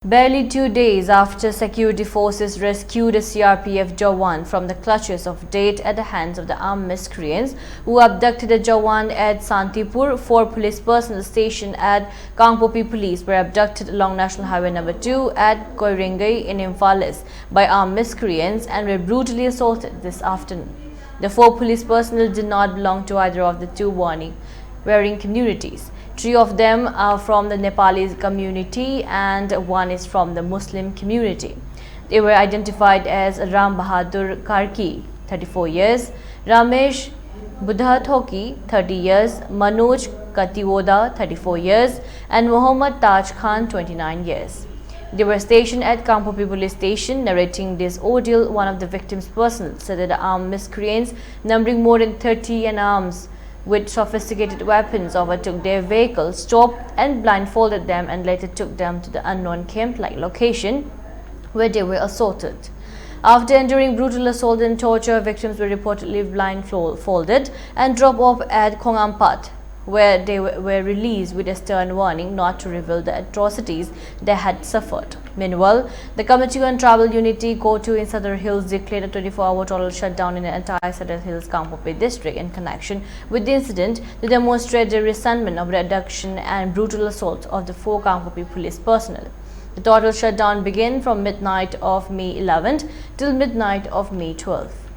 Barely 2 days after security forces rescued a CRPF Jawan from the clutches of death at the hands of the armed miscreants who abducted a Jawan at Santipur, 4 police personnel stationed at Kangpopi police were abducted along National Highway No. 2 at Koiringai in Imphal East by armed miscreants and were brutally assaulted this afternoon. The 4 police personnel did not belong to either of the two warring communities. 3 of them are from the Nepali community and 1 is from the Muslim community. They were identified as Ram Bahadur Karki, 34 years, Ramesh Buddha Thoki, 30 years, Manoj Katioda, 34 years, and Muhammad Taj Khan, 29 years. They were stationed at Kangpopi police station. Narrating this ordeal, one of the victims' personnel said that the armed miscreants, numbering more than 30 in arms, with sophisticated weapons, overtook their vehicle, stopped and blindfolded them and later took them to the unknown camp-like location where they were assaulted. After enduring brutal assault and torture, victims were reportedly blindfolded and dropped off at Khongampat, where they were released with a stern warning not to reveal the atrocities they had suffered. Meanwhile, the Committee on Tribal Unity COTU in Sadar Hills declared a 24-hour total shutdown in the entire Sadar Hills Kangpopi district in connection with the incident to demonstrate their resentment of the abduction and brutal assault of the 4 Kangpopi police personnel. The total shutdown began from midnight of May 11th till midnight of May 12th.